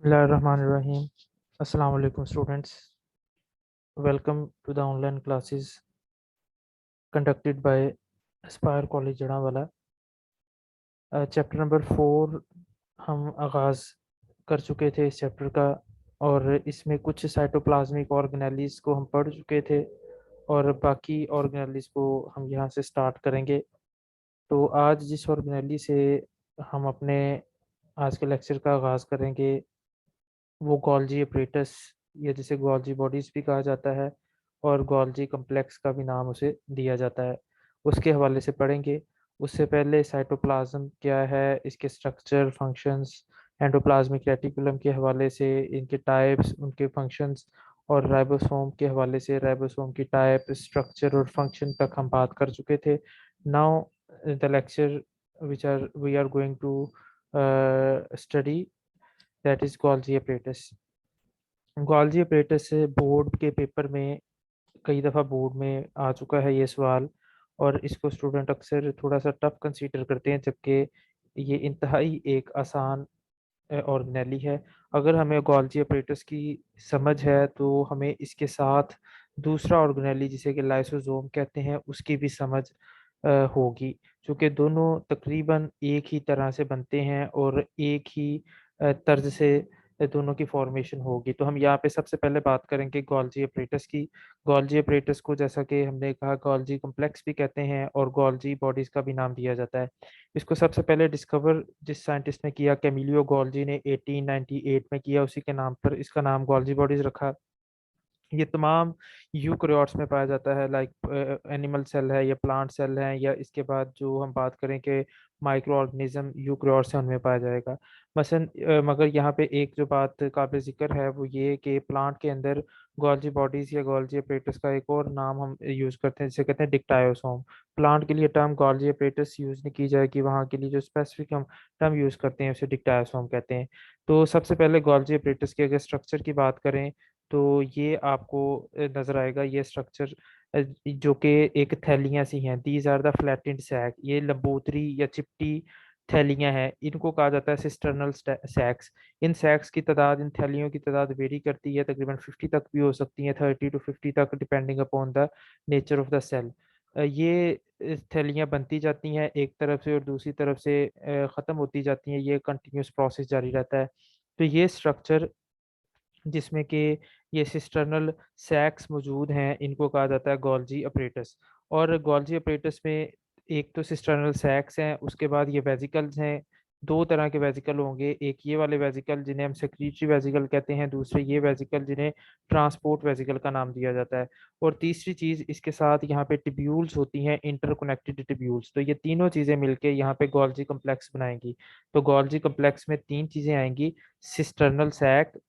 Bismillahirrahmanirrahim. Assalamu alaikum students. Welcome to the online classes conducted by Aspire College Jadawala. Chapter number 4 हम आगाज़ कर चुके थे इस चैप्टर का, और इसमें कुछ साइटोप्लाज्मिक ऑर्गेनेलिस को हम पढ़ चुके थे और बाकी ऑर्गेनेलिस को हम यहाँ से स्टार्ट करेंगे। तो आज जिस ऑर्गेनेली से हम अपने आज के लेक्चर का आगाज़ करेंगे वो गोल्जी अपरेटस, या जिसे गोल्जी बॉडीज़ भी कहा जाता है और गोल्जी कम्प्लेक्स का भी नाम उसे दिया जाता है, उसके हवाले से पढ़ेंगे। उससे पहले साइटोप्लाज्म क्या है, इसके स्ट्रक्चर, फंक्शंस, एंडोप्लाज्मिक रेटिकुलम के हवाले से इनके टाइप्स, उनके फंक्शंस, और राइबोसोम के हवाले से राइबोसोम की टाइप, स्ट्रक्चर और फंक्शन तक हम बात कर चुके थे। Now the lecture which are we are going to study, that is Golgi apparatus. Golgi apparatus board के पेपर में कई दफ़ा बोर्ड में आ चुका है ये सवाल, और इसको स्टूडेंट अक्सर थोड़ा सा टफ कंसीडर करते हैं, जबकि ये इंतहाई एक आसान ऑर्गेनेली है। अगर हमें गोल्जी अपरेटस की समझ है तो हमें इसके साथ दूसरा ऑर्गेनेली जिसे कि लाइसोसोम कहते हैं उसकी भी समझ होगी, क्योंकि दोनों तकरीबन एक ही तरह से बनते हैं और एक ही तर्ज से दोनों की फॉर्मेशन होगी। तो हम यहाँ पे सबसे पहले बात करेंगे गोल्जी अपरेटस की। गोल्जी अपरेटस को, जैसा कि हमने कहा, गोल्जी कम्प्लेक्स भी कहते हैं और गोल्जी बॉडीज का भी नाम दिया जाता है। इसको सबसे पहले डिस्कवर जिस साइंटिस्ट ने किया, कैमिलियो गोल्जी ने 1898 में किया, उसी के नाम पर इसका नाम गोल्जी बॉडीज रखा। ये तमाम यूकैरियोट्स में पाया जाता है, लाइक एनिमल सेल है या प्लांट सेल है, या इसके बाद जो हम बात करें कि माइक्रो ऑर्गेनिज्म यूकैरियोट्स हैं उनमें पाया जाएगा। मसलन मगर यहाँ पे एक जो बात काबिल जिक्र है वो ये कि प्लांट के अंदर गोल्जी बॉडीज या गोल्जी अपरेटस का एक और नाम हम यूज़ करते हैं जिसे कहते हैं डिक्टायोसोम। प्लांट के लिए टर्म गोल्जी अपरेटस यूज़ नहीं की जाएगी, वहाँ के लिए जो स्पेसिफिक हम टर्म यूज़ करते हैं उसे डिक्टायोसोम कहते हैं। तो सबसे पहले गोल्जी अपरेटस के अगर स्ट्रक्चर की बात करें तो ये आपको नजर आएगा, ये स्ट्रक्चर जो कि एक थैलियां सी हैं, these are the flattened sac, ये लंबोदरी या चिपटी थैलियां हैं, इनको कहा जाता है सिस्टर्नल सैक्स। इन सैक्स की तादाद, इन थैलियों की तादाद वेरी करती है, तकरीबन 50 तक भी हो सकती है, 30 to 50 तक, depending upon the nature of the cell. ये थैलियां बनती जाती हैं एक तरफ से और दूसरी तरफ से ख़त्म होती जाती हैं, ये कंटिन्यूस प्रोसेस जारी रहता है। तो ये स्ट्रक्चर जिसमें कि ये सिस्टर्नल सैक्स मौजूद हैं, इनको कहा जाता है गोल्जी अपरेटस। और गोल्जी अपरेटस में एक तो सिस्टर्नल सैक्स हैं, उसके बाद ये वेजिकल्स हैं। दो तरह के वेजिकल होंगे, एक ये वाले वेजिकल जिन्हें हम सेक्रीटरी वेजिकल कहते हैं, दूसरे ये वेजिकल जिन्हें ट्रांसपोर्ट वेजिकल का नाम दिया जाता है। और तीसरी चीज़ इसके साथ यहाँ पे टिब्यूल्स होती हैं, इंटरकनेक्टेड टिब्यूल्स। तो ये तीनों चीज़ें मिलके यहाँ पे गोल्जी कम्प्लेक्स बनाएंगी। तो गोल्जी कम्प्लेक्स में तीन चीज़ें आएंगी: cisternal sac,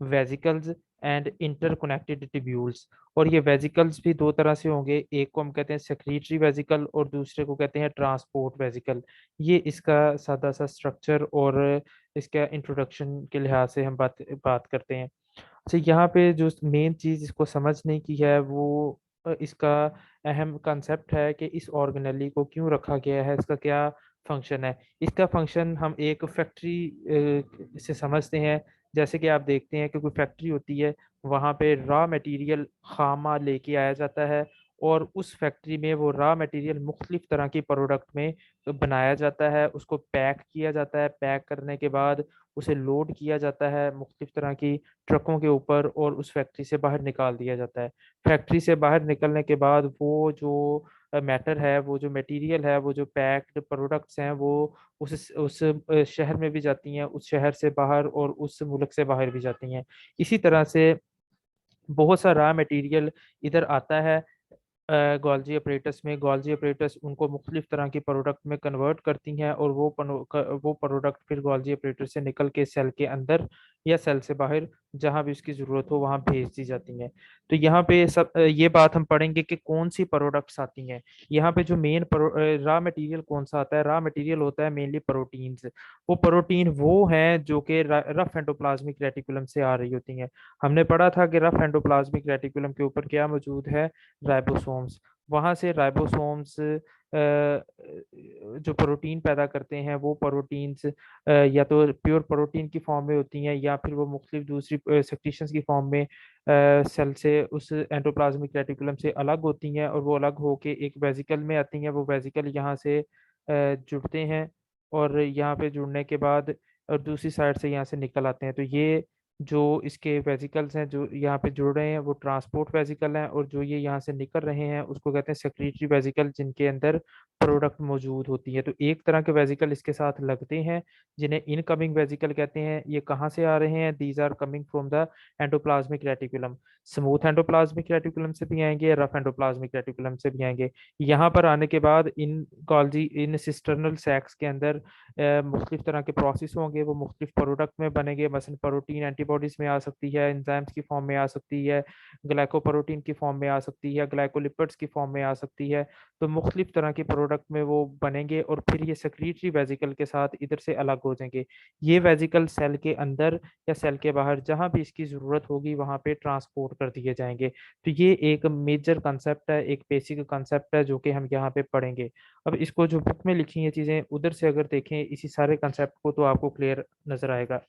vesicles and interconnected tubules. और ये वेजिकल्स भी दो तरह से होंगे, एक को हम कहते हैं सेक्रीटरी वेजिकल और दूसरे को कहते हैं ट्रांसपोर्ट वेजिकल। ये इसका सादा सा स्ट्रक्चर और इसका इंट्रोडक्शन के लिहाज से हम बात बात करते हैं। अच्छा, यहाँ पे जो मेन चीज़ इसको समझने की है वो इसका अहम कंसेप्ट है कि इस ऑर्गेनेली को क्यों रखा गया है, इसका क्या फंक्शन है। इसका फंक्शन हम एक फैक्ट्री से समझते हैं। जैसे कि आप देखते हैं कि कोई फैक्ट्री होती है, वहाँ पे रॉ मटेरियल खामा लेके आया जाता है, और उस फैक्ट्री में वो रॉ मटेरियल मुख्तलिफ तरह की प्रोडक्ट में बनाया जाता है, उसको पैक किया जाता है, पैक करने के बाद उसे लोड किया जाता है मुख्तलिफ तरह की ट्रकों के ऊपर, और उस फैक्ट्री से बाहर निकाल दिया जाता है। फैक्ट्री से बाहर निकलने के बाद वो जो मैटर है, वो जो मटेरियल है, वो जो पैक्ड प्रोडक्ट्स हैं, वो उस शहर में भी जाती हैं, उस शहर से बाहर और उस मुल्क से बाहर भी जाती हैं। इसी तरह से बहुत सा रॉ मटेरियल इधर आता है। गोल्जी ऑपरेटर्स में गोल्जी ऑपरेटर्स उनको मुख्तलिफ तरह की प्रोडक्ट में कन्वर्ट करती हैं, और वो प्रोडक्ट फिर गोल्जी ऑपरेटर से निकल के सेल के अंदर या सेल से बाहर जहां भी उसकी ज़रूरत हो वहां भेज दी जाती हैं। तो यहाँ पे सब ये बात हम पढ़ेंगे कि कौन सी प्रोडक्ट्स आती हैं। यहाँ पे जो मेन रॉ मटेरियल कौन सा आता है, रॉ मटेरियल होता है मेनली प्रोटीन्स। वो प्रोटीन वो हैं जो कि रफ एंडोप्लाज्मिक रेटिकुलम से आ रही होती हैं। हमने पढ़ा था कि रफ एंडोप्लाज्मिक रेटिकुलम के ऊपर क्या मौजूद है, राइबोसोम्स। वहाँ से राइबोसोम्स जो प्रोटीन पैदा करते हैं वो प्रोटीन्स या तो प्योर प्रोटीन की फॉर्म में होती हैं या फिर वो मुख्तलिफ दूसरी सेक्रीशंस की फॉर्म में सेल से उस एंडोप्लाज्मिक रेटिकुलम से अलग होती हैं, और वो अलग होके एक वेसिकल में आती हैं। वो वेसिकल यहाँ से जुड़ते हैं, और यहाँ पे जुड़ने के बाद और दूसरी साइड से यहाँ से निकल आते हैं। तो ये जो इसके वेसिकल्स हैं जो यहाँ पे जुड़ रहे हैं वो ट्रांसपोर्ट वेसिकल हैं, और जो ये यहाँ से निकल रहे हैं उसको कहते हैं सेक्रीटरी वेसिकल, जिनके अंदर प्रोडक्ट मौजूद होती है। तो एक तरह के वेसिकल इसके साथ लगते हैं जिन्हें इनकमिंग वेसिकल कहते हैं। ये कहाँ से आ रहे हैं? These are coming from the endoplasmic reticulum. Smooth endoplasmic reticulum से भी आएंगे, रफ एंडोप्लाज्मिक रेटिकुलम से भी आएंगे। यहाँ पर आने के बाद इन गॉल्जी इन सिस्टर्नल सैक्स के अंदर मुख्तलिफ तरह के प्रोसेस होंगे, वो मुख्तलिफ प्रोडक्ट में बनेंगे। मसलन प्रोटीन एंटीबॉडीज में आ सकती है, एंजाइम्स की फॉर्म में आ सकती है, ग्लाइकोप्रोटीन की फॉर्म में आ सकती है, ग्लाइकोलिपिड्स की फॉर्म में आ सकती है। तो मुख्तलिफ तरह के प्रोडक्ट में वो बनेंगे, और फिर ये सेक्रीटरी वेजिकल के साथ इधर से अलग हो जाएंगे। ये वेजिकल सेल के अंदर या सेल के बाहर जहाँ भी इसकी ज़रूरत होगी वहाँ पे ट्रांसपोर्ट कर दिए जाएंगे। तो ये एक मेजर कंसेप्ट है, एक बेसिक कंसेप्ट है जो कि हम यहाँ पे पढ़ेंगे। अब इसको जो बुक में लिखी है चीज़ें उधर से अगर देखें इसी सारे कंसेप्ट को तो आपको क्लियर नजर आएगा।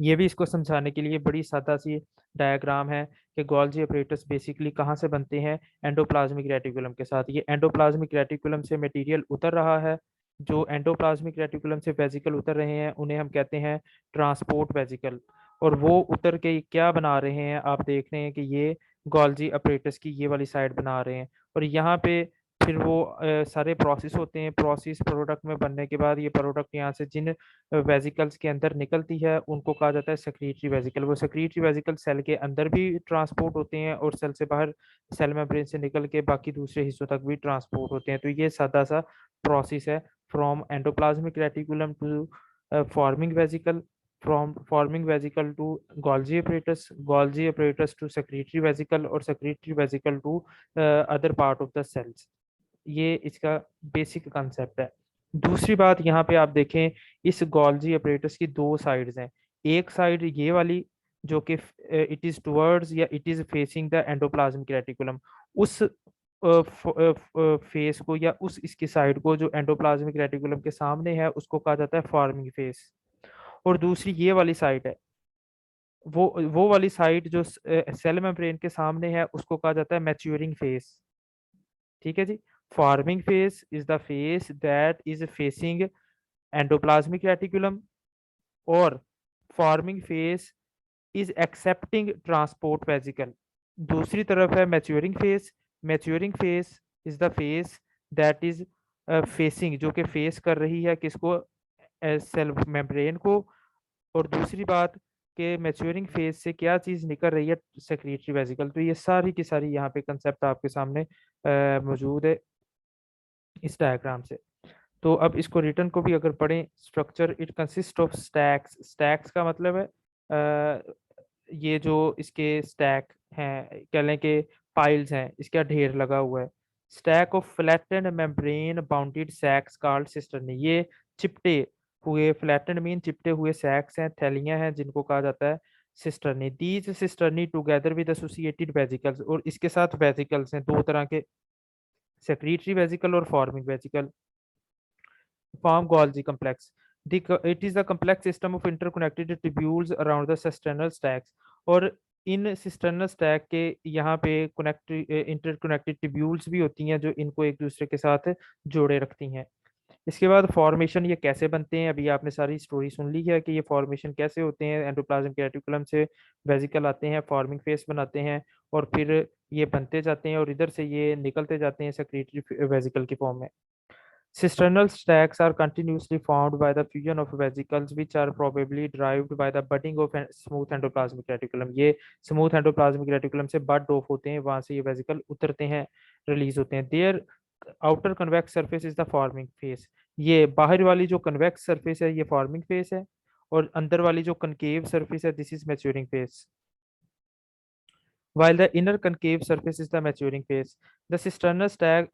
ये भी इसको समझाने के लिए बड़ी सादा सी डायग्राम है कि गोल्जी ऑपरेटर्स बेसिकली कहाँ से बनते हैं? एंडोप्लाज्मिक रेटिकुलम के साथ। ये एंडोप्लाज्मिक रेटिकुलम से मटेरियल उतर रहा है। जो एंडोप्लाज्मिक रेटिकुलम से वेजिकल उतर रहे हैं उन्हें हम कहते हैं ट्रांसपोर्ट वेजिकल। और वो उतर के क्या बना रहे हैं? आप देख रहे हैं कि ये गोल्जी ऑपरेटर्स की ये वाली साइड बना रहे हैं, और यहाँ पे फिर वो सारे प्रोसेस होते हैं। प्रोसेस प्रोडक्ट में बनने के बाद ये प्रोडक्ट यहाँ से जिन वेजिकल्स के अंदर निकलती है उनको कहा जाता है सेक्रीटरी वेजिकल। वो सेक्रीटरी वेजिकल सेल के अंदर भी ट्रांसपोर्ट होते हैं, और सेल से बाहर सेल मेम्ब्रेन से निकल के बाकी दूसरे हिस्सों तक भी ट्रांसपोर्ट होते हैं। तो ये सादा सा प्रोसेस है from endoplasmic reticulum to forming vesicle, from forming vesicle to Golgi apparatus to secretory vesicle, और secretory vesicle to other part of the cells. ये इसका बेसिक कंसेप्ट है। दूसरी बात यहाँ पे आप देखें, इस गोल्जी अपरेटस की दो साइड्स हैं। एक साइड ये वाली जो कि इट इज टुवर्ड्स या it is facing the endoplasmic reticulum. उस फेस को या उस इसकी साइड को जो एंडोप्लाज्मिक रेटिकुलम के सामने है उसको कहा जाता है फॉर्मिंग फेस। और दूसरी ये वाली साइड है, वो वाली साइड जो सेल मेम्ब्रेन के सामने है उसको कहा जाता है मैच्योरिंग फेस। ठीक है जी। Forming face is the face that is facing endoplasmic reticulum, और forming face is accepting transport vesicle. दूसरी तरफ है maturing face. Maturing face is the face that is facing, जो कि फेस कर रही है किसको? सेल मेम्ब्रेन को। और दूसरी बात कि मैच्योरिंग फेज से क्या चीज निकल रही है? सेक्रीटरी वेजिकल। तो ये सारी की सारी यहाँ पे कंसेप्ट आपके सामने मौजूद है इस डायग्राम से। तो अब इसको रिटर्न को भी अगर पढ़ें, structure it consist of stacks. Stacks का मतलब है ये जो इसके स्टैक हैं, कह लें कि पाइल्स हैं, इसका ढेर लगा हुआ है। Stack of flattened membrane bounded sacs called cisternae. ये चिपटे हुए, फ्लैटेंड मीन चिपटे हुए सैक्स हैं, थैलियां हैं, जिनको कहा जाता है cisternae. These cisternae together with associated vesicles, और इसके साथ वेजिकल्स हैं दो तरह के, सेक्रीटरी वेजिकल और forming vesicle, form Golgi complex. It is the complex system of interconnected tubules around the cisternal stacks. और इन सिस्टर्नल स्टैक के यहाँ पे कनेक्ट इंटरकनेक्टेड ट्यूब्यूल्स भी होती हैं जो इनको एक दूसरे के साथ जोड़े रखती हैं। इसके बाद फॉर्मेशन ये कैसे बनते हैं? अभी आपने सारी स्टोरी सुन ली है कि ये फॉर्मेशन कैसे होते हैं। एंडोप्लाज्म रेटिकुलम से वेजिकल आते हैं, फॉर्मिंग फेस बनाते हैं, और फिर ये बनते जाते हैं और इधर से ये निकलते जाते हैं सेक्रेटरी वेजिकल की फॉर्म में। Cisternal stacks are continuously formed by the fusion of vesicles which are probably derived by the budding of a smooth endoplasmic reticulum. ये smooth endoplasmic reticulum से bud off होते हैं, वहां से ये वेजिकल उतरते हैं, रिलीज होते हैं। Their outer convex surface is the forming phase. ये बाहर वाली जो convex surface है ये forming phase है, और अंदर वाली जो concave surface है this is maturing phase. While the inner concave surface is the maturing phase. The cisternal stack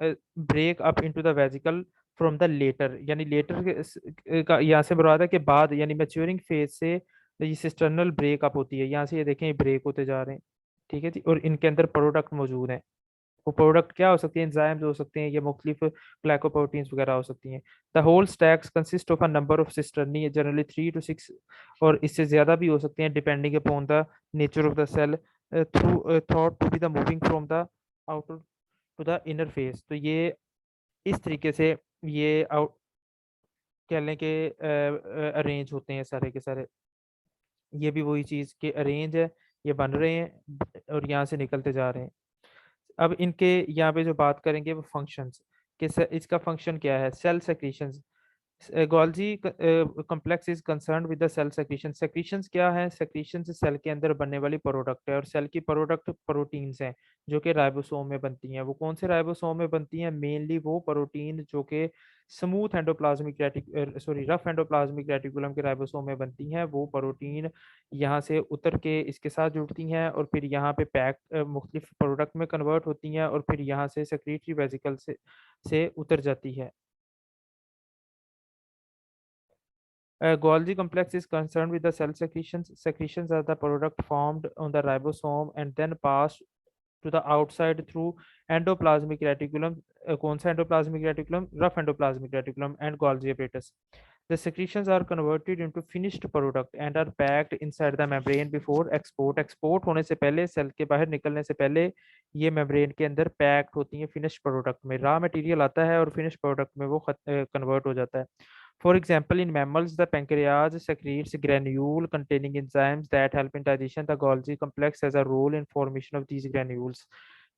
break up into the vesicle from the later, यानी later का यहाँ से मुराद है कि बाद, यानी maturing phase से ये सिस्टर्नल ब्रेक अप होती है। यहाँ से ये देखें ब्रेक होते जा रहे हैं। ठीक है जी। और इनके अंदर प्रोडक्ट मौजूद हैं। वो प्रोडक्ट क्या हो सकती है, एंजाइम्स हो सकते हैं, ये मुख्तलिफ ग्लाइकोप्रोटीन्स वगैरह हो सकती हैं। The whole stacks consist of a number of cisternae, generally 3 to 6 और इससे ज्यादा भी हो सकते हैं depending upon the nature of the cell, through thought to be the moving from the outer to the inner face. तो ये इस तरीके से ये आउट कह लें कि अरेंज होते हैं सारे के सारे। ये भी वही चीज़ के अरेंज है, ये बन रहे हैं और यहाँ से निकलते जा रहे हैं। अब इनके यहाँ पे जो बात करेंगे वो फंक्शंस कि इसका फंक्शन क्या है। Cell secretions, Golgi complex is concern with the cell secretion. Secretions क्या है, सेक्रीशंस सेल के अंदर बनने वाली प्रोडक्ट है और सेल की प्रोडक्ट प्रोटीन्स हैं जो कि राइबोसोम में बनती हैं। वो कौन से राइबोसोम में बनती हैं, मेनली वो प्रोटीन जो कि smooth endoplasmic rough endoplasmic reticulum के राइबोसोम में बनती हैं। वो प्रोटीन यहाँ से उतर के इसके साथ जुड़ती हैं और फिर यहाँ पे पैक मुख्तलिफ प्रोडक्ट में कन्वर्ट होती हैं और फिर यहाँ से सेक्रेटरी वेसिकल से उतर जाती है। Golgi complex is concerned with the cell secretions. Secretions are the product formed on the ribosome and then passed to the outside through endoplasmic reticulum. कौन सा endoplasmic reticulum? Rough endoplasmic reticulum and Golgi apparatus. The secretions are converted into finished product and are packed inside the membrane before export. Export होने से पहले, cell के बाहर निकलने से पहले ये मेम्ब्रेन के अंदर पैक्ड होती हैं फिनिश प्रोडक्ट में। रॉ मटेरियल आता है और फिनिश प्रोडक्ट में वो कन्वर्ट हो जाता है। For example, in mammals, the pancreas secretes granule containing enzymes that help in digestion. The Golgi complex has a role in formation of these granules.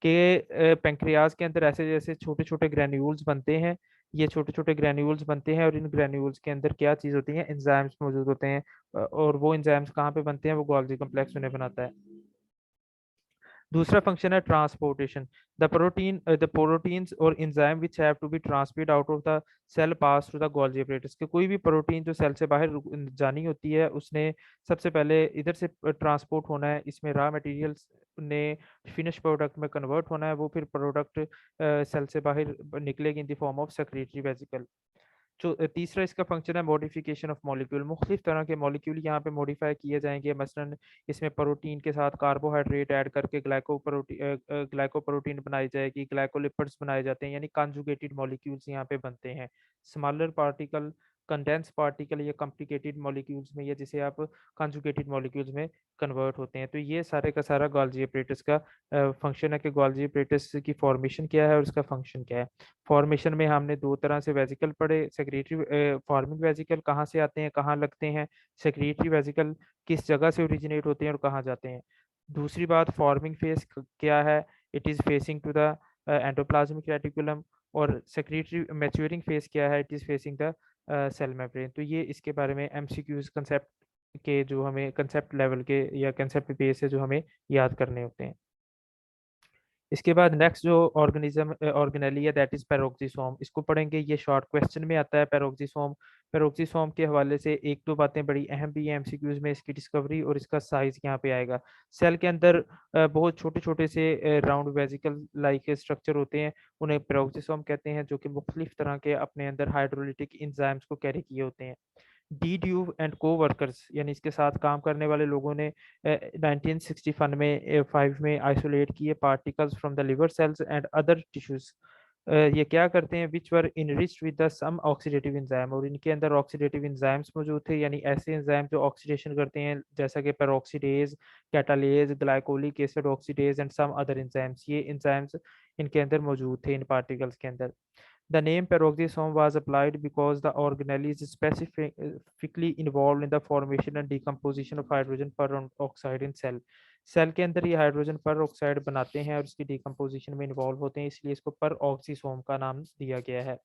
के पेंक्रियाज के अंदर ऐसे जैसे छोटे छोटे ग्रैन्यूल्स बनते हैं, ये छोटे छोटे ग्रैन्यूल्स बनते हैं और इन ग्रैन्यूल्स के अंदर क्या चीज़ होती है, एंजाइम्स मौजूद होते हैं। और वो एंजाइम्स कहाँ पे बनते हैं, वो गोल्जी कम्प्लेक्स उन्हें बनाता है। दूसरा फंक्शन है ट्रांसपोर्टेशन। द प्रोटीन्स और enzyme which have to be transmit out of the cell pass through the Golgi apparatus। कि कोई भी प्रोटीन जो सेल से बाहर जानी होती है उसने सबसे पहले इधर से ट्रांसपोर्ट होना है, इसमें रॉ मटेरियल्स ने फिनिश प्रोडक्ट में कन्वर्ट होना है, वो फिर प्रोडक्ट सेल से बाहर निकलेगी in the form of secretary vesicle. जो तीसरा इसका फंक्शन है मॉडिफिकेशन ऑफ मॉलिक्यूल। मुख्तलिफ तरह के मॉलिक्यूल यहाँ पे मॉडिफाई किए जाएंगे। मसलन इसमें प्रोटीन के साथ कार्बोहाइड्रेट ऐड करके ग्लाइकोप्रोटीन बनाई जाएगी, ग्लाइकोलिपिड्स बनाए जाते हैं, यानी कॉन्जुगेटेड मॉलिक्यूल्स यहाँ पे बनते हैं। स्मॉलर पार्टिकल, कंडेंस पार्टिकल, ये कॉम्प्लिकेटेड मॉलिक्यूल्स में, या जिसे आप कॉन्जुगेटेड मॉलिक्यूल्स में कन्वर्ट होते हैं। तो ये सारे का सारा गोल्जी apparatus का फंक्शन है कि गोल्जी apparatus की फॉर्मेशन क्या है और उसका फंक्शन क्या है। फॉर्मेशन में हमने दो तरह से वेजिकल पढ़े। सेक्रेटरी फॉर्मिंग वेजिकल कहाँ से आते हैं, कहाँ लगते हैं। सेक्रेटरी वेजिकल किस जगह से ओरिजिनेट होते हैं और कहाँ जाते हैं। दूसरी बात, फॉर्मिंग फेस क्या है, it is facing to the endoplasmic reticulum. और सेक्रेटरी मैच्योरिंग फेस क्या है, it is facing the cell membrane. तो ये इसके बारे में एमसीक्यूज कंसेप्ट के जो हमें कंसेप्ट लेवल के या कंसेप्ट बेस है जो हमें याद करने होते हैं। इसके बाद नेक्स्ट जो ऑर्गेनिज्म ऑर्गेनेली है दैट इज पैरोक्सिसोम, इसको पढ़ेंगे। ये शॉर्ट क्वेश्चन में आता है पैरोक्सिसोम। पैरोक्सिसोम के हवाले से एक दो बातें बड़ी अहम भी है एमसीक्यूज में, इसकी डिस्कवरी और इसका साइज यहाँ पे आएगा। सेल के अंदर बहुत छोटे छोटे से राउंड वेजिकल लाइक स्ट्रक्चर होते हैं, उन्हें पैरोक्सिसोम कहते हैं, जो कि मुख्तलिफ तरह के अपने अंदर हाइड्रोलिटिक इंजाइम्स को कैरी किए होते हैं। डी ड्यूव एंड को वर्कर्स यानी इसके साथ काम करने वाले लोगों ने 1965 में 5 में आइसोलेट किए particles from the liver cells and other tissues. ये क्या करते हैं, which were enriched with the some oxidative enzyme, और इनके अंदर ऑक्सीडेटिव एंजाइम्स मौजूद थे, यानी ऐसे एंजाइम जो ऑक्सीडेशन करते हैं, जैसा कि peroxidase, catalase, glycolic acid oxidase and some other enzymes. ये एंजाइम्स इनके अंदर मौजूद थे इन पार्टिकल्स के अंदर। The name peroxisome was applied because the organelle is specifically involved in the formation and decomposition of hydrogen peroxide in cell. Cell के अंदर ये हाइड्रोजन पर ऑक्साइड बनाते हैं और इसकी डिकम्पोजिशन में इन्वॉल्व होते हैं, इसलिए इसको पर ऑक्सीसोम का नाम दिया गया है।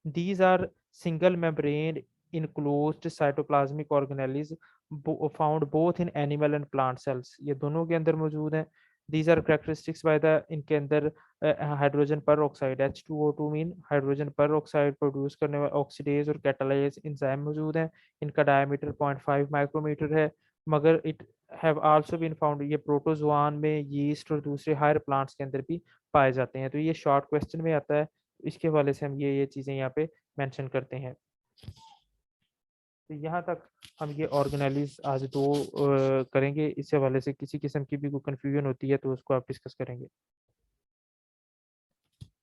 These are single membrane enclosed cytoplasmic organelles found both in animal and plant cells। ये दोनों के अंदर मौजूद हैं। These are characteristics by the इनके अंदर हाइड्रोजन पर ऑक्साइड H2O2 मीन हाइड्रोजन पर ऑक्साइड प्रोड्यूस करने वाले ऑक्सीडेज और कैटालाइज एंजाइम मौजूद हैं। इनका डायमीटर 0.5 माइक्रोमीटर है, मगर it have also been found, ये प्रोटोजोआन में, यीस्ट और दूसरे हायर प्लांट्स के अंदर भी पाए जाते हैं। तो ये शॉर्ट क्वेश्चन में आता है, इसके हवाले से हम ये चीज़ें यहाँ पे मेंशन करते हैं। तो यहाँ तक हम ये ऑर्गेनाइज आज करेंगे। इस हवाले से किसी किस्म की भी कोई कन्फ्यूजन होती है तो उसको आप डिस्कस करेंगे।